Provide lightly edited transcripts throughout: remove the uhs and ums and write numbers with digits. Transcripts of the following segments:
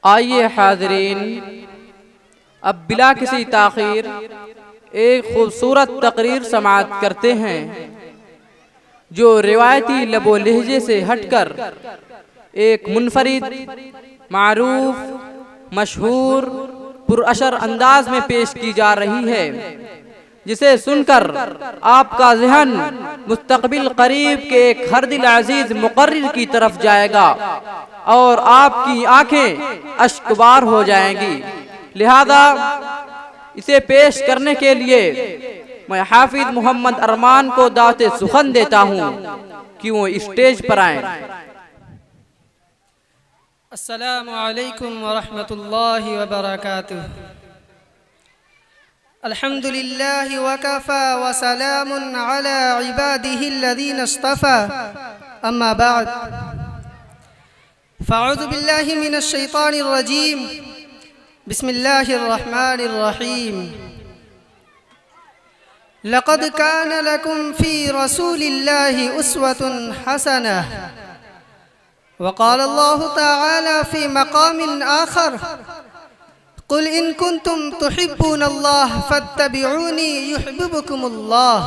आइए हाज़रीन, अब बिला किसी ताख़ीर एक खूबसूरत तकरीर समाअत करते हैं जो रिवायती लबो लहजे से हटकर एक मुनफरिद, मारूफ, मशहूर, पुरअशर अंदाज में पेश की जा रही है, जिसे सुनकर आपका ज़हन मुस्तक़बिल करीब के एक हर दिल अजीज मुक़र्रिर की तरफ जाएगा और आपकी आंखें अश्कबार हो जाएंगी। लिहाजा इसे पेश करने के लिए मैं हाफिज मोहम्मद अरमान को दावते सुखन देता हूँ कि वो स्टेज पर आएं। अस्सलामु अलैकुम व रहमतुल्लाहि व बरकातुहू। अल्हम्दुलिल्लाहि व कफ़ा व सलामुन अला इबादिहि अल्लज़ीना इस्तफ़ा, अम्मा बाद, फ़अऊज़ु बिल्लाहि मिनश शैतानिर रजीम, बिस्मिल्लाहिर रहमानिर रहीम। लक़द कान लकुम फ़ी रसूलिल्लाहि उस्वतुन हसनह। वक़ाल अल्लाहु तआला फ़ी मक़ामिन आख़र, क़ुल इन कुन्तुम तुहिब्बूनल्लाह फ़त्तबिऊनी युहिब्बुकुमुल्लाह।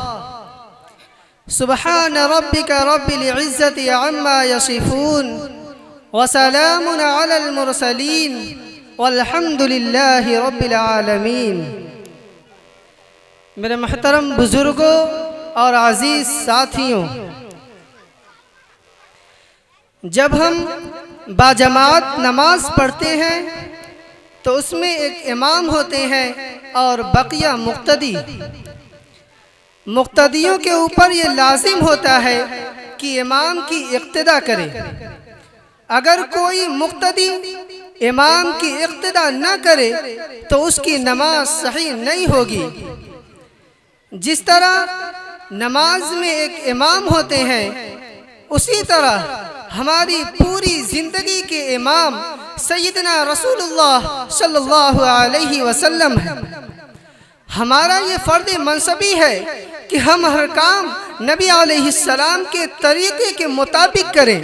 सुब्हान रब्बिका रब्बिल इज़्ज़ति अम्मा यसिफ़ून व सलामुन अलल मुरसलीन वल्हम्दुलिल्लाहि रब्बिल आलमीन। मेरे महतरम बुजुर्गों और अजीज़ साथियों, जब हम बाजमात नमाज पढ़ते हैं तो उसमें एक इमाम होते हैं और बकिया मुक्तदी। मुक्तदियों के ऊपर ये लाजिम होता है कि इमाम की इक्तिदा करे। अगर कोई मुक्तदी इमाम की इक्तिदा न करे तो उसकी नमाज सही नहीं होगी। जिस तरह नमाज में एक इमाम होते हैं, उसी तरह हमारी पूरी ज़िंदगी के इमाम सैयदना रसूलुल्लाह सल्लल्लाहु अलैहि वसल्लम है। हमारा ये फ़र्ज़ मनसबी है कि हम हर काम नबी अलैहिस्सलाम के तरीक़े के मुताबिक करें।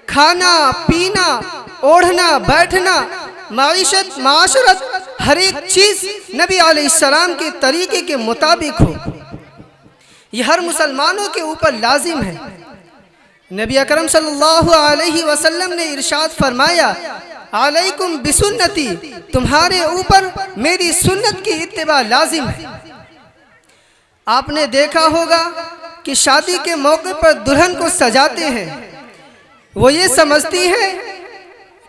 खाना पीना, ओढ़ना बैठना, माइशत माशरत, हर एक चीज़ नबी अलैहिस्सलाम के तरीक़े के मुताबिक हो। यह हर मुसलमानों के ऊपर लाजिम है। नबी अकरम सल्लल्लाहु अलैहि वसल्लम ने इरशाद फरमाया, अलैकुम बिसुन्नती, तुम्हारे ऊपर मेरी सुन्नत की इत्तिबा लाजिम है। आपने देखा होगा कि शादी के मौके पर दुल्हन को सजाते हैं। वो ये समझती है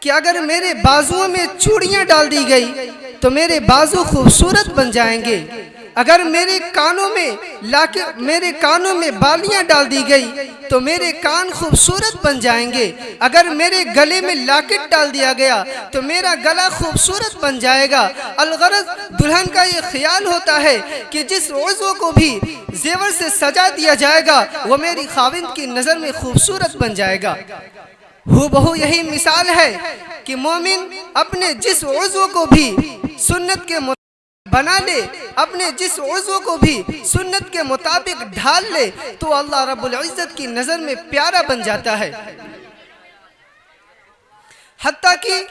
कि अगर मेरे बाजुओं में चूड़ियाँ डाल दी गई तो मेरे बाजू खूबसूरत बन जाएंगे। अगर मेरे कानों में बालियां डाल दी गई तो मेरे कान खूबसूरत बन जाएंगे। अगर मेरे गले में लॉकेट डाल दिया गया तो मेरा गला खूबसूरत बन जाएगा। अलगरज दुल्हन का ये ख्याल होता है कि जिस उज़्व को भी जेवर से सजा दिया जाएगा वो मेरी खाविंद की नज़र में खूबसूरत बन जाएगा। हूबहू यही मिसाल है कि मोमिन अपने जिस उज़्व को भी सुन्नत के बना ले, अपने जिस उज़्व को भी सुन्नत के मुताबिक ढाल ले तो अल्लाह रब्बुल इज़्ज़त की नज़र में प्यारा बन जाता है। हत्ता कि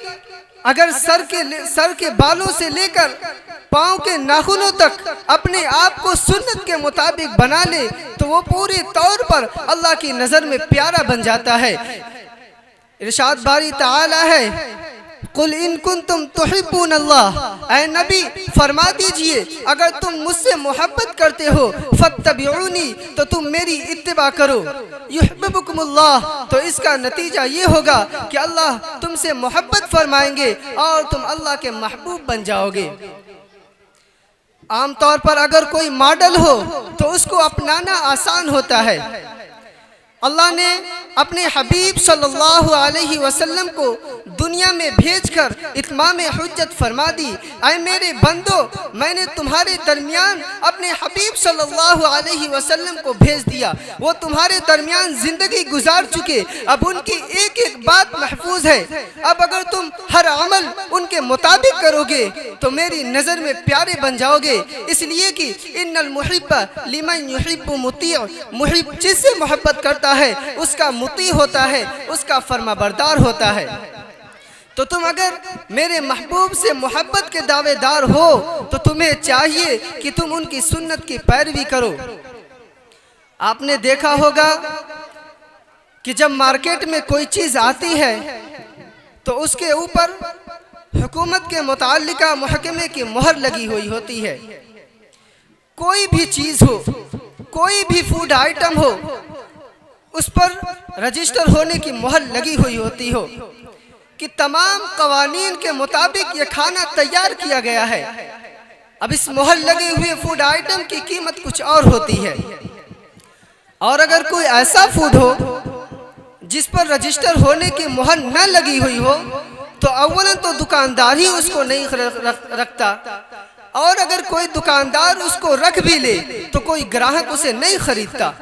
अगर सर के बालों से लेकर पाँव के नाखूनों तक अपने आप को सुन्नत के मुताबिक बना ले तो वो पूरे तौर पर अल्लाह की नज़र में प्यारा बन जाता है। इरशाद बारी ताला है, कुल इन कुन्तुम तुहिब्बूनल्लाह, ऐ नबी फरमा दीजिए अगर तुम मुझसे मोहब्बत करते हो फत्तबिऊनी, तो तुम मेरी इत्तिबा करो। युहिब्बुकुमुल्लाह, तो इसका नतीजा ये होगा कि अल्लाह तुमसे मोहब्बत फरमाएंगे और तुम अल्लाह के महबूब बन जाओगे। आमतौर पर अगर कोई मॉडल हो तो उसको अपनाना आसान होता है। अल्लाह ने अपने हबीब सल्लल्लाहु अलैहि वसल्लम को दुनिया में भेजकर इत्माम हुज्जत फरमा दी। ऐ मेरे बंदो, मैंने तुम्हारे दरमियान अपने हबीब सल्लल्लाहु अलैहि वसल्लम को भेज दिया। वो तुम्हारे दरमियान ज़िंदगी गुजार चुके, अब उनकी एक एक बात महफूज है। अब अगर तुम हर अमल उनके मुताबिक करोगे तो मेरी नज़र में प्यारे बन जाओगे। इसलिए कि इन्नल मुहिब्बा लिमन युहिब्बु मुती', मुहिब जिससे मोहब्बत करता है उसका मुती होता है, उसका फर्माबरदार होता है। तो तुम अगर मेरे महबूब से मोहब्बत के दावेदार हो तो तुम्हें चाहिए कि तुम उनकी सुन्नत की पैरवी करो। आपने देखा होगा कि जब मार्केट में कोई चीज़ आती है तो उसके ऊपर हुकूमत के मुताल्लिका महकमे की मोहर लगी हुई होती है। कोई भी चीज़ हो, कोई भी फूड आइटम हो, उस पर रजिस्टर होने की मोहर लगी हुई होती हो कि तमाम कवानीन के मुताबिक ये खाना तैयार किया गया है। अब इस मोहर लगे हुए फूड आइटम की कीमत कुछ और होती है। और अगर कोई ऐसा फूड हो जिस पर रजिस्टर होने की मोहर न लगी हुई हो तो अव्वलन तो दुकानदार ही उसको नहीं रखता, और अगर कोई दुकानदार उसको रख भी ले तो कोई ग्राहक उसे नहीं खरीदता।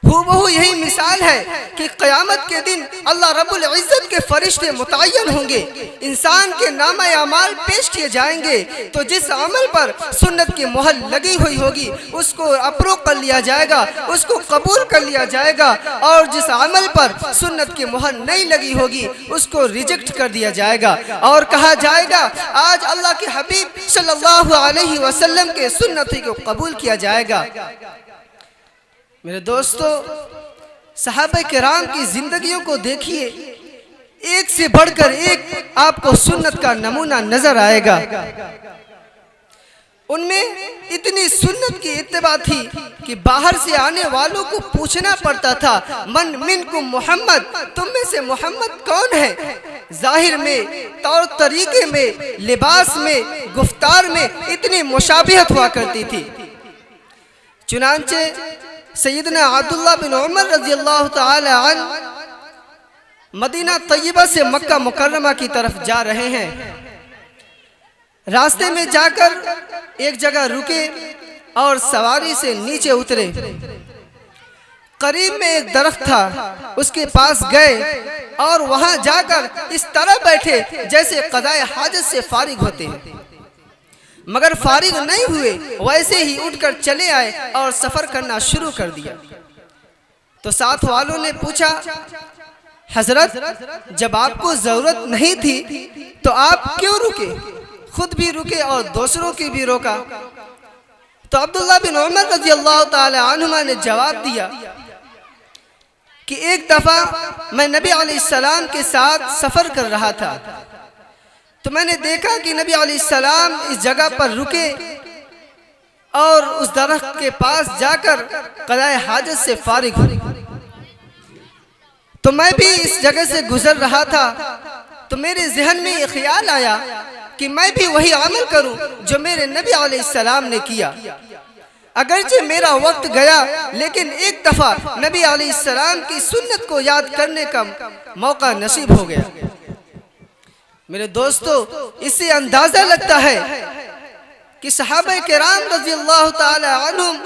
हूबहू यही मिसाल है कि क़यामत के दिन अल्लाह रब्बुल इज़्ज़त के फरिश्ते मुतय्यन होंगे, इंसान के नामा अमाल पेश किए जाएंगे, तो जिस अमल पर सुन्नत की मोहर लगी हुई होगी उसको अप्रूव कर लिया जाएगा, उसको कबूल कर लिया जाएगा, और जिस अमल पर सुन्नत की मोहर नहीं लगी होगी उसको रिजेक्ट कर दिया जाएगा और कहा जाएगा आज अल्लाह के हबीब सल्लल्लाहु अलैहि वसल्लम के सुन्नत को कबूल किया जाएगा। मेरे दोस्तों, सहाबा किराम की जिंदगियों को देखिए, एक से बढ़कर एक आपको सुन्नत का नमूना नजर आएगा। उनमें इतनी सुन्नत की इत्तिबा थी कि बाहर से आने वालों को पूछना पड़ता था मन मिनकुम मोहम्मद, तुम में से मोहम्मद कौन है। जाहिर में, तौर तरीके में, लिबास में, गुफ्तार में इतनी मुशाबिहत हुआ करती थी। चुनांचे सैयदना अब्दुल्लाह बिन उमर रज़ियल्लाहु ताला अन्हु मदीना तय्यबा से मक्का मुकर्रमा की तरफ जा रहे हैं। रास्ते में जाकर एक जगह रुके और सवारी से नीचे उतरे। करीब में एक दरख्त था, उसके पास गए और वहां जाकर इस तरह बैठे जैसे क़ज़ाए हाजत से फारिग होते हैं, मगर फारिग नहीं हुए, वैसे ही उठकर चले आए और सफर करना शुरू कर दिया। तो साथ वालों ने पूछा, हजरत जब आपको जरूरत नहीं थी तो आप क्यों रुके, खुद भी रुके और दूसरों की भी रोका। तो अब्दुल्लाह बिन उमर रज़ियल्लाहु ताला अन्हुमा ने जवाब दिया कि एक दफा मैं नबी अलैहिस्सलाम के साथ सफर कर रहा था, तो मैंने देखा कि नबी अलैहिस्सलाम इस जगह पर रुके और उस दरख्त के पास जाकर क़ज़ाए हाजत से फारिग हुए। तो मैं भी इस जगह से गुजर रहा था, तो मेरे जहन में ये ख्याल आया कि मैं भी वही अमल करूं जो मेरे नबी अलैहिस्सलाम ने किया। अगरचे मेरा वक्त गया, लेकिन एक दफा नबी अलैहिस्सलाम की सुन्नत को याद करने का मौका नसीब हो गया। मेरे दोस्तों, इससे अंदाजा लगता है कि सहाबा किराम रज़ियल्लाहु ताला अन्हुम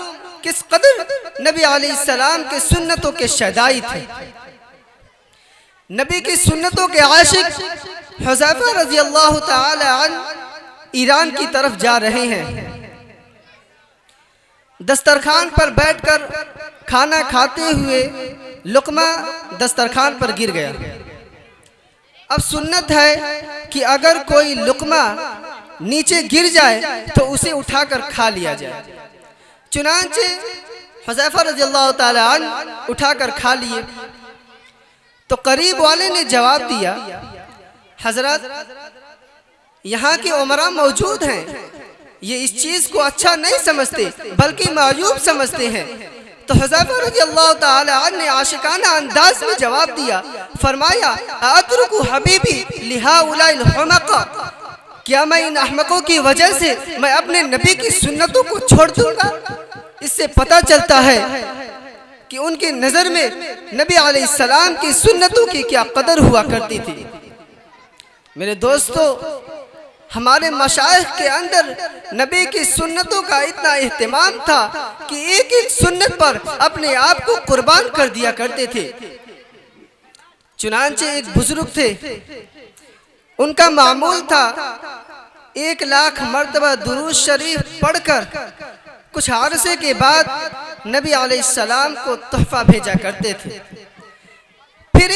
किस कदर नबी अलैहिस्सलाम के सुन्नतों के शदाई थे। नबी की सुन्नतों के आशिक हुज़ैफा रज़ियल्लाहु ताला अन्हु ईरान की तरफ जा रहे हैं। दस्तरखान पर बैठकर खाना खाते हुए लुक़मा दस्तरखान पर गिर गया। अब सुन्नत है कि अगर कोई लुक़मा नीचे गिर जाए तो उसे उठाकर खा लिया जाए। चुनांचे हुज़ैफा रज़ियल्लाहु ताला अन्हु उठाकर खा लिए। तो करीब वाले ने जवाब दिया, हजरत यहाँ के उमरा मौजूद हैं, ये इस चीज को अच्छा नहीं समझते बल्कि मायूब समझते हैं। तो हुज़ैफा रज़ियल्लाहु ताला अन्हु ने आशिकाना अंदाज में जवाब दिया, फरमाया, अतरुकु हबीबी लिहाउलाइल हुमक़ा, क्या मैं इन अहमकों की वजह से मैं अपने नबी की सुन्नतों को छोड़ दूंगा। इससे पता चलता है कि उनकी नजर में नबी अलैहिस्सलाम की सुन्नतों की क्या कदर हुआ करती थी। मेरे दोस्तों, हमारे मशाइख के अंदर नबी की सुन्नतों का इतना एहतमाम था कि एक एक सुन्नत पर अपने आप को कुर्बान कर दिया करते थे। चुनांचे एक बुजुर्ग थे, उनका मामूल था 1,00,000 मरतबा दुरूद शरीफ पढ़कर कुछ अरसे के बाद नबी अलैहिस्सलाम को तोहफा भेजा करते थे। फिर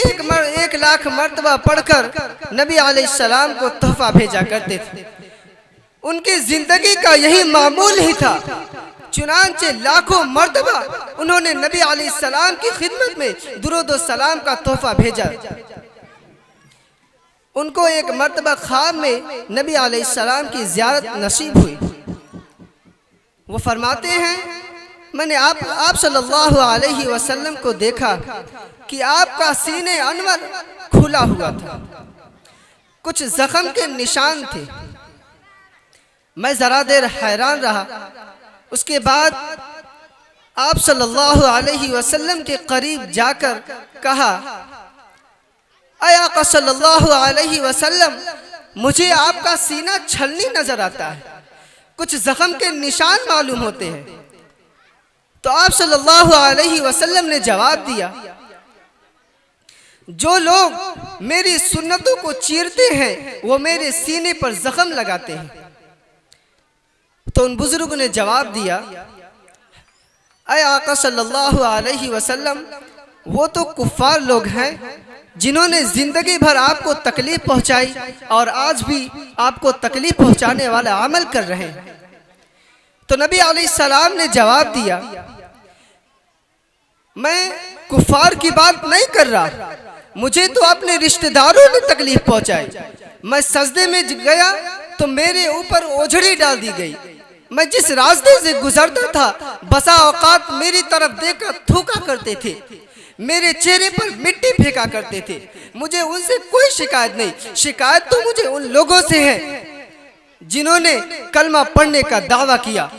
1 लाख मर्तबा पढ़कर नबी अलैहिस्सलाम को तोहफा भेजा करते थे। उनकी जिंदगी का यही मामूल ही था। चुनांचे लाखों मर्तबा उन्होंने नबी अलैहिस्सलाम की खिदमत में दुरूद व सलाम का तोहफा भेजा। उनको एक मर्तबा ख्वाब में नबी अलैहिस्सलाम की ज़ियारत नसीब हुई। वो फरमाते हैं, मैंने आप सल्लल्लाहु अलैहि वसल्लम को देखा कि आपका सीने अनवर खुला हुआ था, कुछ जख्म के निशान थे। मैं जरा देर हैरान रहा। उसके बाद आप सल्लल्लाहु अलैहि वसल्लम के करीब जाकर कहा, ऐ आका सल्लल्लाहु अलैहि वसल्लम, मुझे आपका सीना छलनी नजर आता है, कुछ जख्म के निशान मालूम होते हैं। तो आप सल्लल्लाहु अलैहि वसल्लम ने जवाब दिया, जो लोग मेरी सुन्नतों को चीरते हैं वो मेरे सीने पर जख्म लगाते हैं। तो उन बुजुर्गों ने जवाब दिया, ऐ आका सल्लल्लाहु अलैहि वसल्लम, वो तो कुफ्फार लोग हैं जिन्होंने जिंदगी भर आपको तकलीफ पहुंचाई और आज भी आपको तकलीफ पहुंचाने वाला अमल कर रहे हैं। तो नबी अलैहिस्सलाम ने जवाब दिया, मैं कुफ्फार की बात नहीं कर रहा, मुझे तो अपने रिश्तेदारों ने तकलीफ पहुंचाई। मैं सजदे में गया तो मेरे ऊपर ओझड़ी डाल दी गई। मैं जिस रास्ते से गुजरता था बसा औकात मेरी तरफ देखकर थूका करते थे, मेरे चेहरे पर मिट्टी फेंका करते थे। मुझे उनसे कोई शिकायत नहीं, शिकायत तो मुझे उन लोगों से है जिन्होंने कलमा पढ़ने का दावा किया,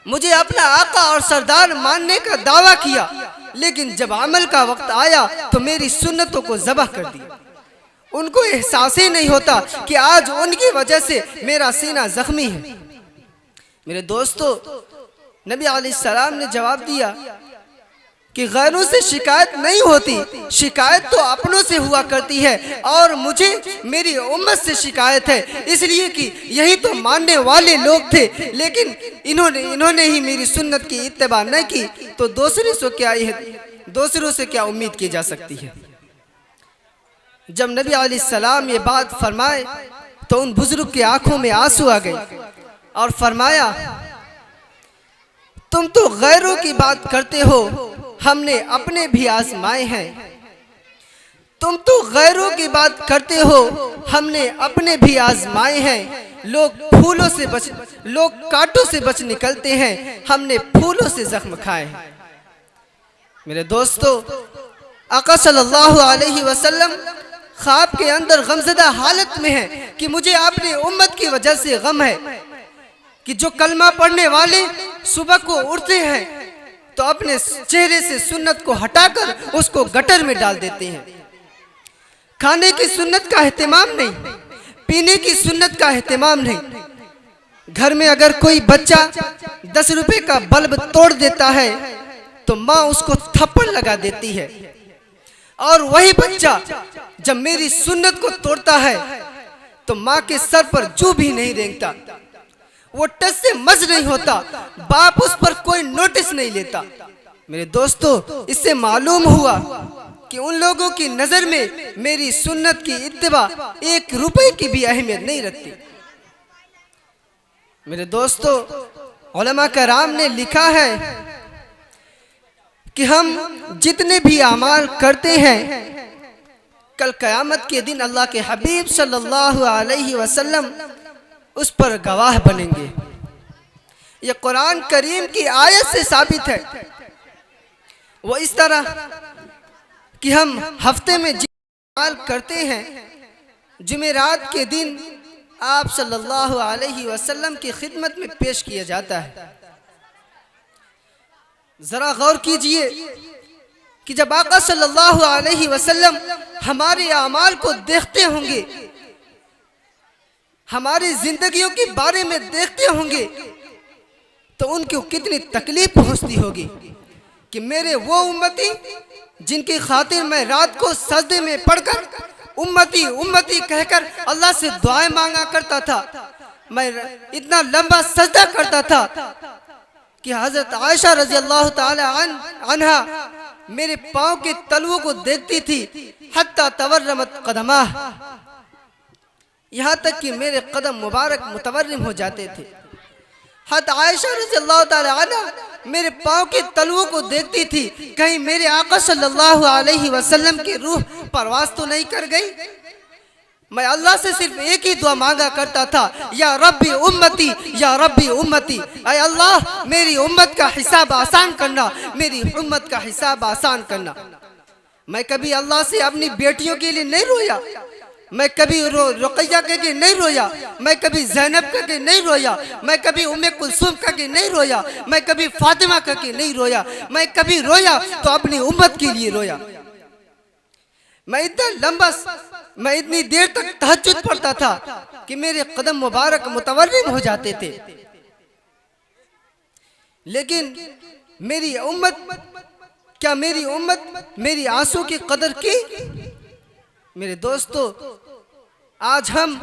मुझे अपना आका और सरदार मानने का दावा किया, लेकिन जब अमल का वक्त आया तो मेरी सुन्नतों को ज़बह कर दिया। उनको एहसास ही नहीं होता कि आज उनकी वजह से मेरा सीना जख्मी है। मेरे दोस्तों, नबी अलैहिस्सलाम ने जवाब दिया कि गैरों से शिकायत नहीं होती, शिकायत तो अपनों से हुआ करती है और मुझे मेरी उम्मत से शिकायत है, इसलिए कि यही तो मानने वाले लोग थे, लेकिन इन्होंने ही मेरी सुन्नत की इत्तिबा न की, तो दूसरों से क्या उम्मीद की जा सकती है। जब नबी अलैहिस्सलाम ये बात फरमाए तो उन बुजुर्ग की आंखों में आंसू आ गए और फरमाया, तुम तो गैरों की बात करते हो, हमने अपने भी आजमाए हैं। तुम तो गैरों की बात करते हो, हमने अपने भी आजमाए हैं। लोग कांटों से बच निकलते हैं, हमने फूलों से जख्म खाए। मेरे दोस्तों, आका सल्लल्लाहु अलैहि वसल्लम ख्वाब के अंदर गमज़दा हालत में है कि मुझे अपनी उम्मत की वजह से गम है कि जो कलमा पढ़ने वाले सुबह को उठते हैं तो अपने चेहरे से सुन्नत को हटाकर उसको गटर में डाल देते हैं। खाने की सुन्नत का एहतमाम नहीं, पीने की सुन्नत का एहतमाम नहीं। घर में अगर कोई बच्चा 10 रुपए का बल्ब तोड़ देता है तो माँ उसको थप्पड़ लगा देती है, और वही बच्चा जब मेरी सुन्नत को तोड़ता है तो माँ के सर पर जू भी नहीं रेंगता, वो टस से मज नहीं होता, बाप उस पर कोई नोटिस नहीं लेता। मेरे दोस्तों, इससे मालूम हुआ कि उन लोगों की नजर में मेरी सुन्नत की इत्तिबा 1 रुपए की भी अहमियत नहीं रखती। मेरे दोस्तों, उलमा कराम ने लिखा है कि हम जितने भी अमाल करते हैं कल क़यामत के दिन अल्लाह के हबीब सल्लल्लाहु अलैहि वसल्लम उस पर गवाह बनेंगे। ये कुरान करीम की आयत से साबित है। वो इस तरह कि हम हफ्ते में जितने करते हैं, जुमेरात के दिन आप सल्लल्लाहु अलैहि वसल्लम की खिदमत में पेश किया जाता है। जरा गौर कीजिए कि जब आका सल्लल्लाहु अलैहि वसल्लम हमारे अमाल को देखते होंगे, हमारी जिंदगियों के बारे में देखते होंगे, तो उनको कितनी तकलीफ पहुंचती होगी कि मेरे वो उम्मती जिनकी खातिर मैं रात को सजदे में पढ़कर उम्मती उम्मती कहकर अल्लाह से दुआएं मांगा करता था, मैं इतना लंबा सजदा करता था कि हजरत आयशा रज़ी अल्लाह ताला अन्हा मेरे पाँव के तलवों को देखती थी, हत्ता तवर्रमत कदमा, यहाँ तक कि मेरे कदम मुबारक मुतवर्रिम हो जाते थे। हज़रत आयशा रज़ियल्लाहु ताला अन्हा मेरे पाँव के तलवों को देखती थी, कहीं मेरे आका सल्लल्लाहु अलैहि वसल्लम की रूह परवास तो नहीं कर गई। मैं अल्लाह से सिर्फ एक ही दुआ मांगा करता था, या रब्बी उम्मती, या रब्बी उम्मती, ऐ अल्लाह मेरी उम्मत का हिसाब आसान करना, मेरी उम्मत का हिसाब आसान करना। मैं कभी अल्लाह से अपनी बेटियों के लिए नहीं रोया, मैं कभी रुकैया के नहीं रोया, मैं कभी ज़ैनब के नहीं रोया, मैं कभी उम्मे कुलसूम के नहीं रोया, मैं कभी फातिमा के नहीं रोया, मैं कभी रोया तो अपनी उम्मत के लिए रोया। मैं इतनी देर तक तहज्जुद पढ़ता था कि मेरे कदम मुबारक मुतवर्रिम हो जाते थे। लेकिन मेरी उम्मत मेरी आंसू की कदर की? मेरे दोस्तों, आज हम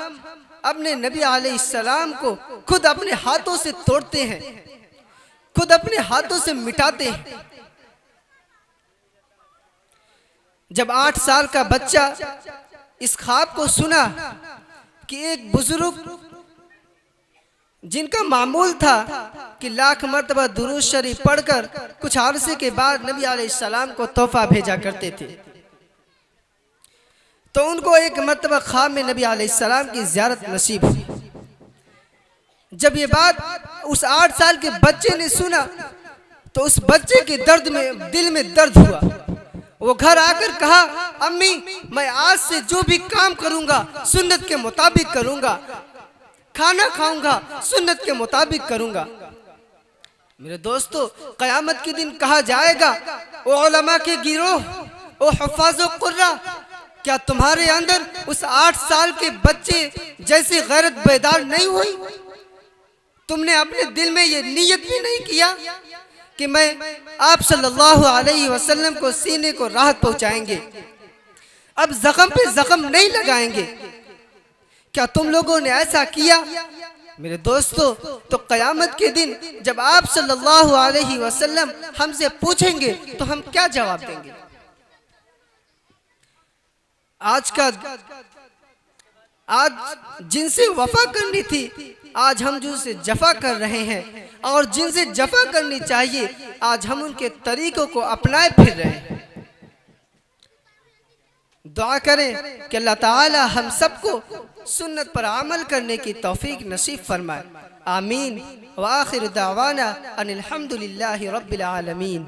अपने नबी अलैहिस्सलाम को खुद अपने हाथों से तोड़ते हैं, खुद अपने हाथों से मिटाते हैं। जब 8 साल का बच्चा इस ख्वाब को सुना कि एक बुजुर्ग जिनका मामूल था कि लाख मर्तबा दुरूद शरीफ पढ़कर कुछ अरसे के बाद नबी अलैहिस्सलाम को तोहफा भेजा करते थे, तो उनको एक मर्तबा ख्वाब में नबी अलैहिस्सलाम की ज़ियारत नसीब हुई। जब ये बात उस 8 साल के बच्चे ने सुना तो उस बच्चे के दिल में दर्द हुआ। वो घर आकर कहा, अम्मी मैं आज से जो भी काम करूंगा सुन्नत के मुताबिक करूंगा, खाना खाऊंगा सुन्नत के मुताबिक करूंगा। मेरे दोस्तों, क़यामत के दिन कहा जाएगा, ओ उलमा के गिरोह, ओ हुफ़ाज़ो कुर्रा, क्या तुम्हारे अंदर उस 8 साल के बच्चे जैसी गैरत बेदार नहीं हुई? तुमने अपने दिल में ये नीयत भी नहीं किया कि मैं आप सल्लल्लाहु अलैहि वसल्लम को सीने को राहत पहुंचाएंगे, अब जख्म पे जख्म नहीं लगाएंगे? क्या तुम लोगों ने ऐसा किया? मेरे दोस्तों, तो क़यामत के दिन जब आप सल्लल्लाहु अलैहि वसल्लम हमसे पूछेंगे तो हम क्या जवाब देंगे? आज जिनसे वफा करनी थी, आज हम जिनसे जफा कर रहे हैं, और जिनसे जफा करनी चाहिए आज हम उनके तरीकों को अपनाए फिर रहे हैं। दुआ करें कि अल्लाह ताला हम सबको सुन्नत पर अमल करने की तौफीक नसीब फरमाए। आमीन। व आखिर दावाना अनिल हम्दुलिल्लाहि रब्बिल आलमीन।